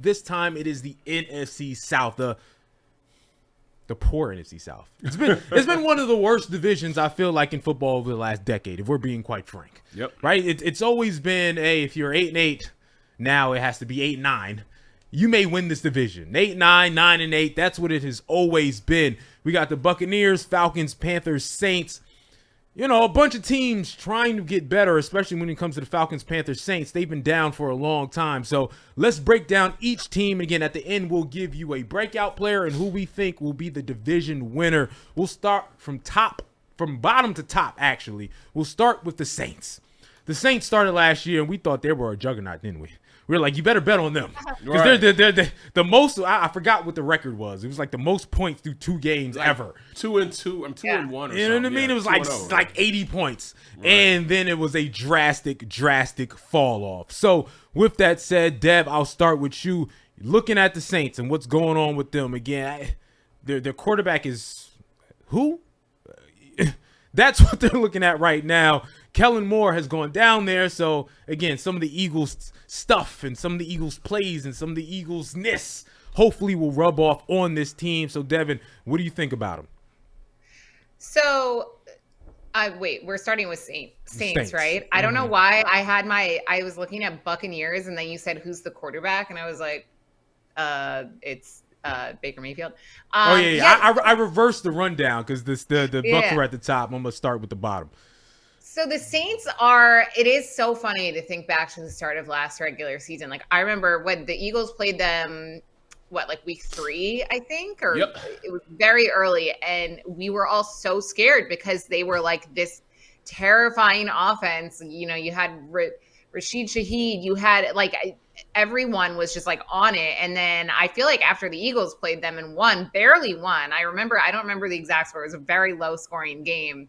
This time it is the NFC South, the poor NFC South. It's been one of the worst divisions I feel like in football over the last decade, if we're being quite frank. Yep. Right? It's always been, hey, if you're 8-8, now it has to be 8-9. You may win this division. 8-9, 9-8. That's what it has always been. We got the Buccaneers, Falcons, Panthers, Saints. You know, a bunch of teams trying to get better, especially when it comes to the Falcons, Panthers, Saints. They've been down for a long time. So let's break down each team. Again, at the end, we'll give you a breakout player and who we think will be the division winner. We'll start from bottom to top, actually. We'll start with the Saints. The Saints started last year, and we thought they were a juggernaut, didn't we? We were like, you better bet on them. Because they're the most, I forgot what the record was. It was like the most points through 2 games ever. 2-2. I'm 2-1 or something. You know what I mean? It was like 80 points. Right. And then it was a drastic fall off. So with that said, Dev, I'll start with you. Looking at the Saints and what's going on with them. Again, their quarterback is who? That's what they're looking at right now. Kellen Moore has gone down there. So, again, some of the Eagles stuff and some of the Eagles plays and some of the Eagles-ness hopefully will rub off on this team. So, Devin, what do you think about them? So, we're starting with Saints, right? I don't know why I was looking at Buccaneers and then you said, who's the quarterback? And I was like, it's Baker Mayfield. I reversed the rundown because the Bucs were at the top. I'm going to start with the bottom. So the Saints it is so funny to think back to the start of last regular season. Like I remember when the Eagles played them, like week 3, I think, or It was very early. And we were all so scared because they were like this terrifying offense. You know, you had Rashid Shaheed, you had like everyone was just like on it. And then I feel like after the Eagles played them and barely won. I don't remember the exact score. It was a very low scoring game.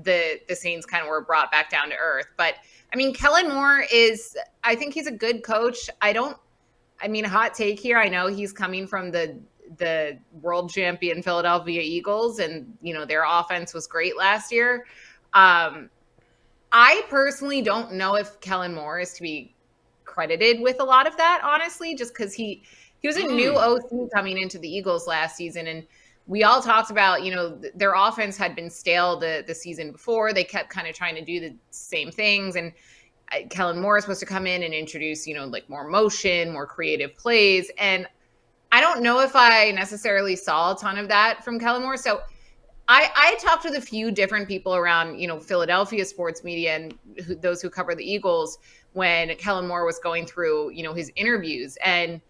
The Saints kind of were brought back down to earth. But I mean, Kellen Moore I think he's a good coach. Hot take here. I know he's coming from the world champion Philadelphia Eagles and, you know, their offense was great last year. I personally don't know if Kellen Moore is to be credited with a lot of that, honestly, just because he was a new OC coming into the Eagles last season. And we all talked about, you know, their offense had been stale the season before. They kept kind of trying to do the same things. And Kellen Moore is supposed to come in and introduce, you know, like more motion, more creative plays. And I don't know if I necessarily saw a ton of that from Kellen Moore. So I talked with a few different people around, you know, Philadelphia sports media and those who cover the Eagles when Kellen Moore was going through, you know, his interviews. And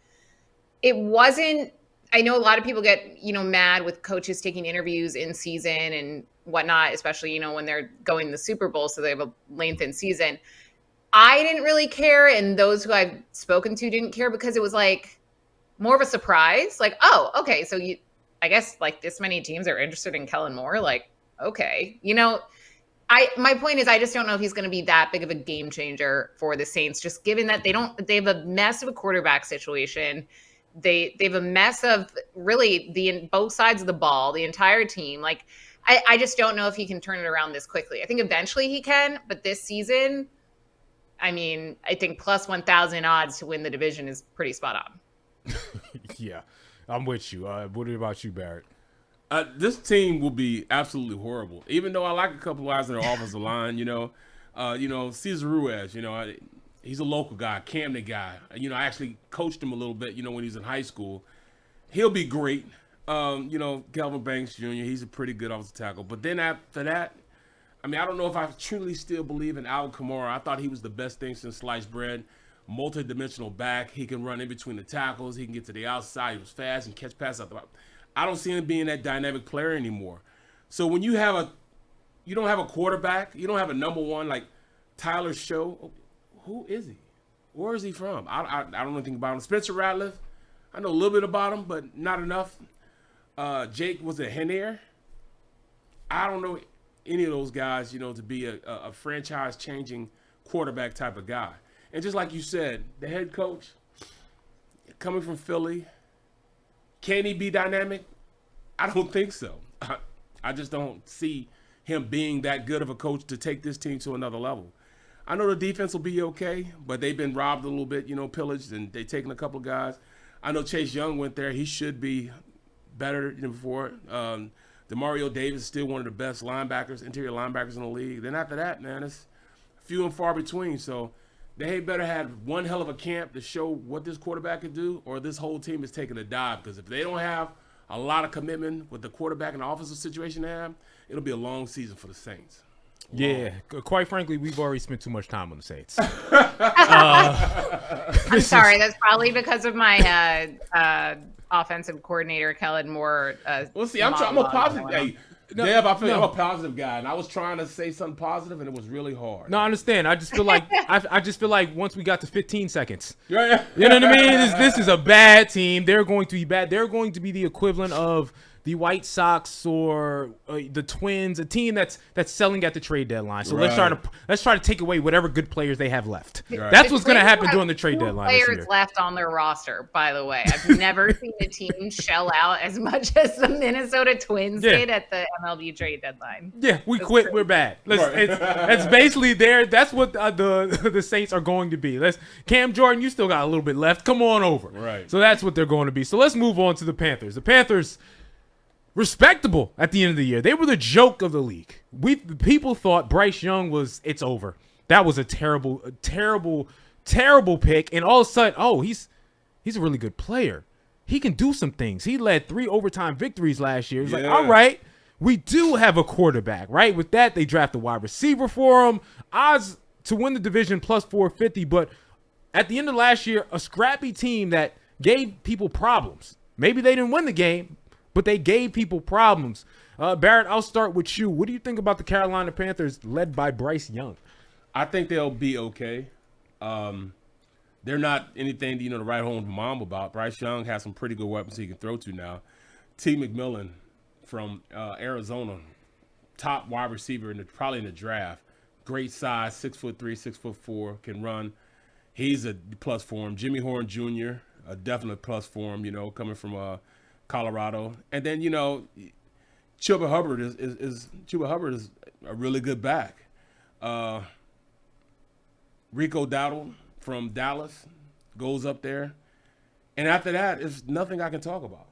it wasn't, I know a lot of people get, you know, mad with coaches taking interviews in season and whatnot, especially, you know, when they're going to the Super Bowl, so they have a lengthened season. I didn't really care, and those who I've spoken to didn't care because it was like more of a surprise. Like, oh, okay, so I guess like this many teams are interested in Kellen Moore. Like, okay, you know, my point is I just don't know if he's going to be that big of a game changer for the Saints, just given that they have a mess of a quarterback situation. They have a mess of really both sides of the ball, the entire team. Like, I just don't know if he can turn it around this quickly. I think eventually he can, but this season, I mean, I think plus 1,000 odds to win the division is pretty spot on. Yeah, I'm with you. What about you, Barrett? This team will be absolutely horrible. Even though I like a couple of guys in their offensive line, you know, Cesar Ruiz, you know, he's a local guy, Camden guy. You know, I actually coached him a little bit, you know, when he was in high school. He'll be great. You know, Calvin Banks Jr., he's a pretty good offensive tackle. But then after that, I mean, I don't know if I truly still believe in Alvin Kamara. I thought he was the best thing since sliced bread. Multi-dimensional back. He can run in between the tackles. He can get to the outside. He was fast and catch passes out the back. I don't see him being that dynamic player anymore. So when you don't have a quarterback, you don't have a number one like Tyler Show. Who is he? Where is he from? I don't know anything about him. Spencer Ratliff, I know a little bit about him, but not enough. Jake, was it Hennier? I don't know any of those guys, you know, to be a franchise-changing quarterback type of guy. And just like you said, the head coach, coming from Philly, can he be dynamic? I don't think so. I just don't see him being that good of a coach to take this team to another level. I know the defense will be okay, but they've been robbed a little bit, pillaged, and they've taken a couple guys. I know Chase Young went there. He should be better than before. DeMario Davis is still one of the best interior linebackers in the league. Then after that, man, it's few and far between. So they better have one hell of a camp to show what this quarterback can do, or this whole team is taking a dive. Because if they don't have a lot of commitment with the quarterback and the offensive situation they have, it'll be a long season for the Saints. Yeah, quite frankly, we've already spent too much time on the Saints. I'm sorry. That's probably because of my offensive coordinator, Kellen Moore. Well, see, I'm a positive. Hey, Dev, I feel I'm a positive guy, and I was trying to say something positive, and it was really hard. No, I understand. I just feel like I just feel like once we got to 15 seconds, yeah. You know what I mean? This is a bad team. They're going to be bad. They're going to be the equivalent of the White Sox or the Twins, a team that's selling at the trade deadline. So let's try to take away whatever good players they have left. Right. That's what's going to happen during the trade deadline. Players left on their roster, by the way. I've never seen a team shell out as much as the Minnesota Twins did at the MLB trade deadline. Yeah, we quit. Crazy. We're bad. It's basically there. That's what the Saints are going to be. Cam Jordan, you still got a little bit left. Come on over. Right. So that's what they're going to be. So let's move on to the Panthers. The Panthers. Respectable at the end of the year. They were the joke of the league. People thought Bryce Young it's over. That was a terrible pick. And all of a sudden, he's a really good player. He can do some things. He led 3 overtime victories last year. It's like, all right, we do have a quarterback, right? With that, they draft a wide receiver for him. Odds to win the division plus 450. But at the end of last year, a scrappy team that gave people problems. Maybe they didn't win the game, but they gave people problems. Barrett, I'll start with you. What do you think about the Carolina Panthers led by Bryce Young? I think they'll be okay. They're not anything to write home to mom about. Bryce Young has some pretty good weapons he can throw to now. T. McMillan from Arizona, top wide receiver probably in the draft. Great size, 6'3", 6'4", can run. He's a plus for him. Jimmy Horn Jr., a definite plus for him, coming from Colorado. And then, Chuba Hubbard is a really good back. Rico Dowdle from Dallas goes up there. And after that, it's nothing I can talk about.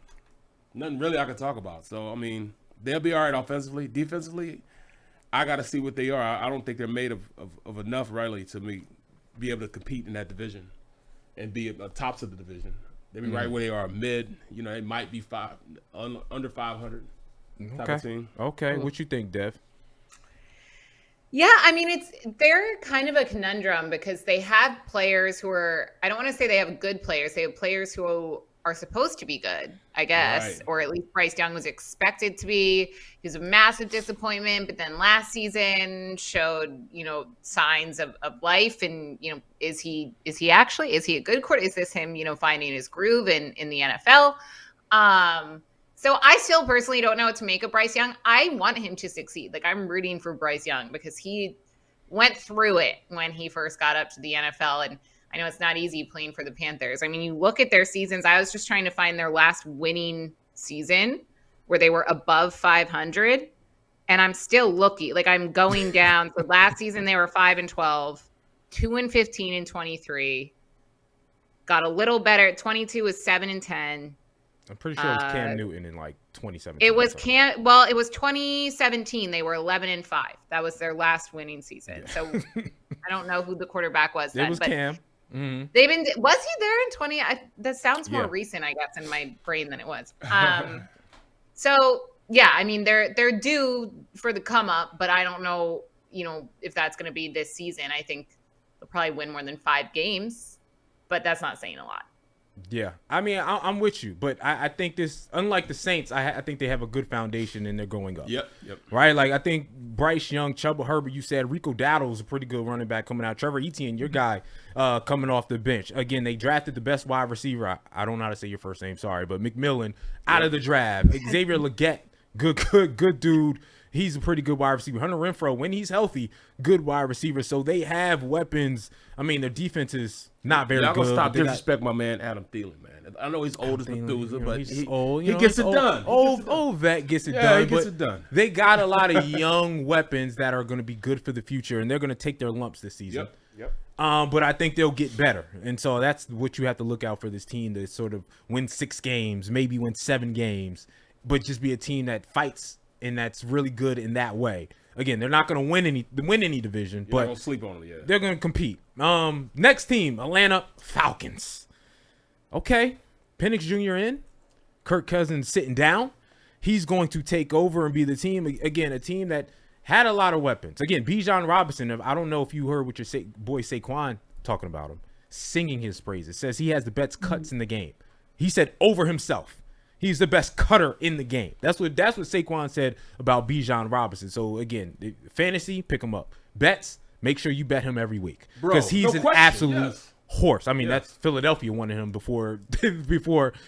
Nothing really I can talk about. So, I mean, they'll be all right offensively. Defensively, I got to see what they are. I don't think they're made of enough, really, to be able to compete in that division and be tops of the division. They be right where they are, mid. It might be under 500 type of team. Okay, what you think, Dev? Yeah, I mean, they're kind of a conundrum because they have players who are, I don't want to say they have good players. They have players who are supposed to be good, I guess, right. Or at least Bryce Young was expected to be. He was a massive disappointment, but then last season showed, signs of life. And, is he a good quarterback? Is this him, finding his groove in the NFL? So I still personally don't know what to make of Bryce Young. I want him to succeed. Like, I'm rooting for Bryce Young because he went through it when he first got up to the NFL. And I know it's not easy playing for the Panthers. I mean, you look at their seasons. I was just trying to find their last winning season where they were above 500. And I'm still looking. Like, I'm going down. So last season they were 5-12, 2-15 in 23. Got a little better. 22 was 7-10. I'm pretty sure it was Cam Newton in like 2017. It was it was 2017. They were 11-5. That was their last winning season. Yeah. So I don't know who the quarterback was then. It was Cam. Mm-hmm. Was he there in 20? That sounds more recent, I guess, in my brain than it was. So yeah, I mean they're due for the come up, but I don't know, if that's going to be this season. I think they'll probably win more than 5 games, but that's not saying a lot. Yeah, I mean, I'm with you, but I think this, unlike the Saints, I think they have a good foundation and they're going up. Yep. Right, like I think Bryce Young, Chuba Hubbard, you said Rico Dowdle is a pretty good running back coming out. Trevor Etienne, your guy, coming off the bench. Again, they drafted the best wide receiver. I don't know how to say your first name, sorry, but McMillan out of the draft. Xavier Legette, good dude. he's a pretty good wide receiver. Hunter Renfrow, when he's healthy, good wide receiver. So they have weapons. I mean, their defense is not very good. Y'all gonna stop disrespect my man Adam Thielen, man. I know he's old as Methuselah, but he's old. He gets it done. Old vet gets it done. Yeah, he gets it done. They got a lot of young weapons that are going to be good for the future, and they're going to take their lumps this season. Yep. But I think they'll get better, and so that's what you have to look out for this team to sort of win 6 games, maybe win 7 games, but just be a team that fights and that's really good in that way. Again, they're not going to win any division, but don't sleep on it yet. They're going to compete. Next team, Atlanta Falcons. Okay, Penix Jr. in, Kirk Cousins sitting down. He's going to take over and be the team. Again, a team that had a lot of weapons. Again, Bijan Robinson, I don't know if you heard what your boy Saquon talking about him, singing his praises. Says he has the best cuts in the game. He said over himself, he's the best cutter in the game. That's what Saquon said about Bijan Robinson. So, again, fantasy, pick him up. Bets, make sure you bet him every week. Because he's an absolute horse. I mean, that's Philadelphia wanted him before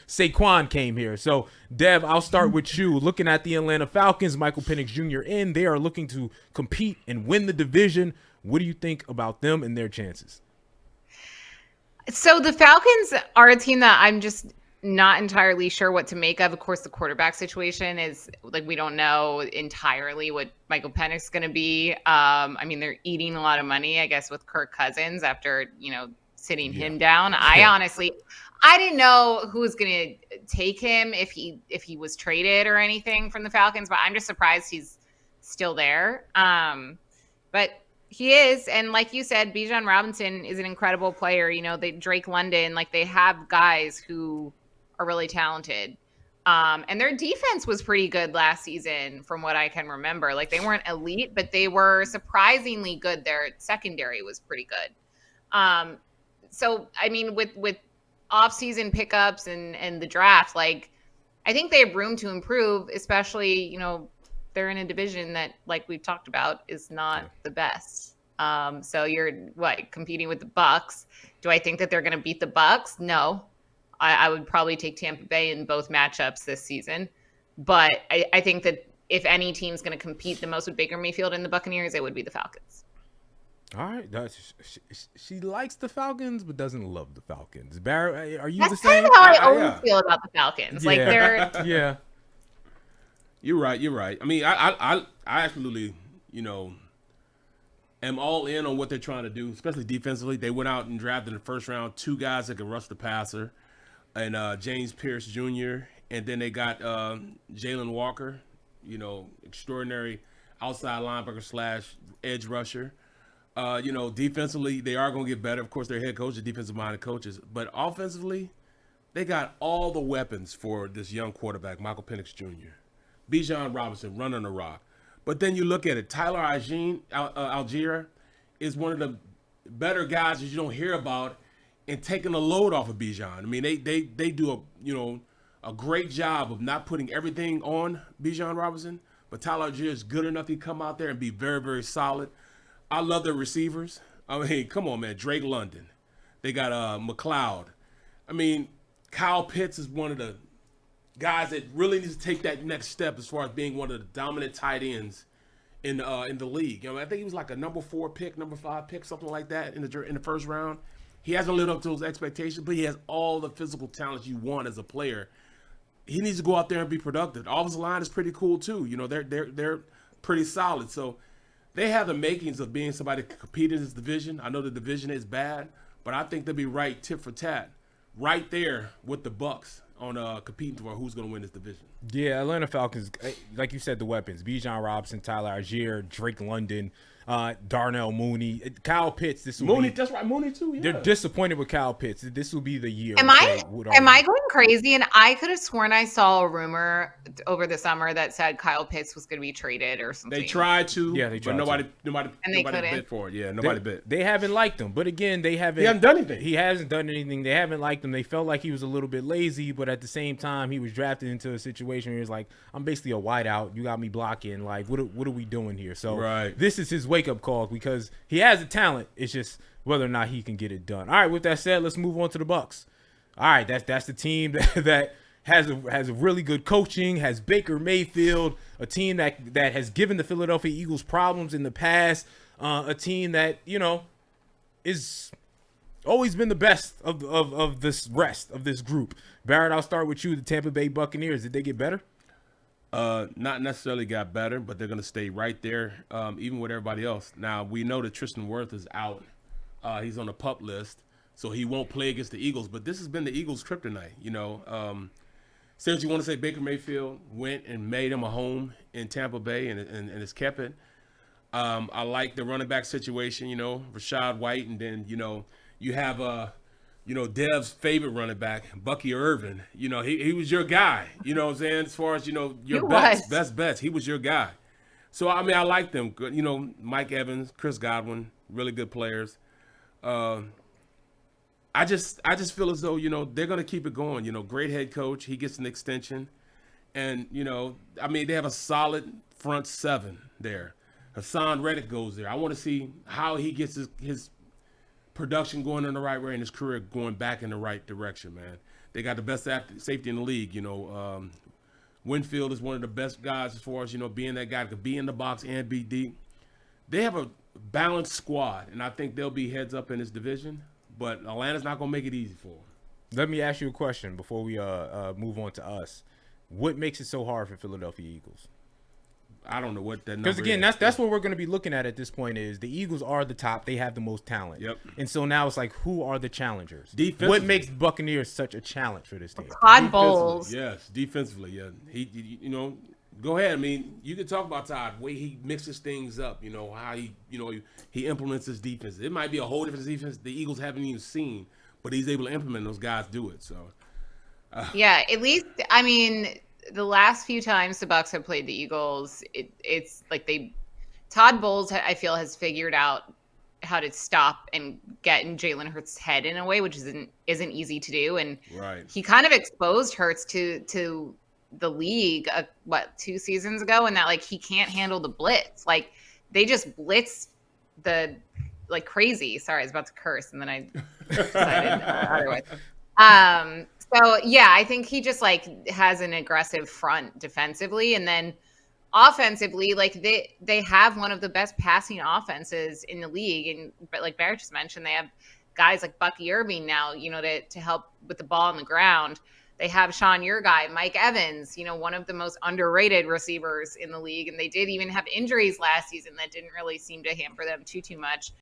Saquon came here. So, Dev, I'll start with you. Looking at the Atlanta Falcons, Michael Penix Jr. in, they are looking to compete and win the division. What do you think about them and their chances? So the Falcons are a team that I'm just not entirely sure what to make of. Of course, the quarterback situation is like, we don't know entirely what Michael Penix is going to be. I mean, they're eating a lot of money, I guess, with Kirk Cousins after, sitting him down. I didn't know who was going to take him if he was traded or anything from the Falcons, but I'm just surprised he's still there. But he is, and like you said, Bijan Robinson is an incredible player. Drake London, they have guys who are really talented. And their defense was pretty good last season from what I can remember. They weren't elite, but they were surprisingly good. Their secondary was pretty good. So, I mean, with off-season pickups and the draft, I think they have room to improve, especially, they're in a division that, like we've talked about, is not the best. So you're competing with the Bucs. Do I think that they're going to beat the Bucs? No. I would probably take Tampa Bay in both matchups this season. But I think that if any team's going to compete the most with Baker Mayfield and the Buccaneers, it would be the Falcons. All right. She likes the Falcons, but doesn't love the Falcons. Barrett, are you the same? That's kind of how I always feel about the Falcons. Yeah. They're... Yeah. You're right. I mean, I absolutely, am all in on what they're trying to do, especially defensively. They went out and drafted in the first round 2 guys that can rush the passer, and James Pierce Jr., and then they got Jalen Walker, extraordinary outside linebacker / edge rusher. Defensively, they are going to get better. Of course, their head coach is defensive-minded coaches. But offensively, they got all the weapons for this young quarterback, Michael Penix Jr., Bijan Robinson running the rock. But then you look at it, Tyler Algier is one of the better guys that you don't hear about and taking the load off of Bijan. I mean, they do a great job of not putting everything on Bijan Robinson, but Tyler Algier is good enough to come out there and be very, very solid. I love their receivers. I mean, come on, man, Drake London. They got McLeod. I mean, Kyle Pitts is one of the guys that really needs to take that next step as far as being one of the dominant tight ends in the league. I think he was like a number 4 pick, number 5 pick, something like that in the first round. He hasn't lived up to those expectations, but he has all the physical talents you want as a player. He needs to go out there and be productive. The offensive line is pretty cool too. They're pretty solid. So they have the makings of being somebody to compete in this division. I know the division is bad, but I think they'll be right tit for tat, right there with the Bucs on competing for who's going to win this division. Yeah, Atlanta Falcons, like you said, the weapons. Bijan Robinson, Tyler Algier, Drake London, Darnell Mooney, Kyle Pitts. That's right, Mooney too. Yeah. They're disappointed with Kyle Pitts. This will be the year. Am I going crazy? And I could have sworn I saw a rumor over the summer that said Kyle Pitts was going to be traded or something. They tried to, but nobody bid for it. Yeah, nobody bid. They haven't liked him, but again, he hasn't done anything. He hasn't done anything. They haven't liked him. They felt like he was a little bit lazy, but at the same time, he was drafted into a situation where he was like, "I'm basically a wideout. You got me blocking. Like, what are we doing here?" So This is his wake up call because he has the talent. It's just whether or not he can get it done. All right, with that said, let's move on to the Bucs. All right, that's the team that has a really good coaching, has Baker Mayfield, a team that has given the Philadelphia Eagles problems in the past, a team that, you know, is always been the best of this rest of this group. Barrett, I'll start with you. The Tampa Bay Buccaneers, did they get better? Not necessarily got better, but they're going to stay right there, even with everybody else. Now, we know that Tristan Wirth is out. He's on the PUP list, so he won't play against the Eagles. But this has been the Eagles' kryptonite, you know. Since you want to say Baker Mayfield went and made him a home in Tampa Bay and has kept it. I like the running back situation, you know, Rashad White, and then, you know, you have you know, Dev's favorite running back, Bucky Irvin. You know, he was your guy, you know what I'm saying? As far as, you know, your best bets, he was your guy. So, I mean, I like them. You know, Mike Evans, Chris Godwin, really good players. I just feel as though, you know, they're going to keep it going. You know, great head coach. He gets an extension. And, you know, I mean, they have a solid front seven there. Hassan Reddick goes there. I want to see how he gets his production going in the right way and his career going back in the right direction, man. They got the best safety in the league. You know, Winfield is one of the best guys as far as, you know, being that guy that could be in the box and be deep. They have a balanced squad, and I think they'll be heads up in this division. But Atlanta's not going to make it easy for them. Let me ask you a question before we move on to us. What makes it so hard for Philadelphia Eagles? I don't know what that number is. Because, again, that's what we're going to be looking at this point is the Eagles are the top. They have the most talent. Yep. And so now it's like, who are the challengers? Defensively. What makes Buccaneers such a challenge for this team? Todd Bowles. Yes, defensively, yeah. He you know, go ahead. I mean, you can talk about Todd, the way he mixes things up, you know, how he implements his defense. It might be a whole different defense the Eagles haven't even seen, but he's able to implement those guys do it. So yeah, at least, I mean, the last few times the Bucs have played the Eagles, it's like Todd Bowles, I feel, has figured out how to stop and get in Jalen Hurts' head in a way, which isn't easy to do. And he kind of exposed Hurts to the league, 2 seasons ago, and that, like, he can't handle the blitz. Like, they just blitz like crazy. Sorry, I was about to curse, and then I decided otherwise. So, yeah, I think he just, like, has an aggressive front defensively. And then offensively, like, they have one of the best passing offenses in the league. But like Barrett just mentioned, they have guys like Bucky Irving now, you know, to help with the ball on the ground. They have Sean, your guy, Mike Evans, you know, one of the most underrated receivers in the league. And they did even have injuries last season that didn't really seem to hamper them too much.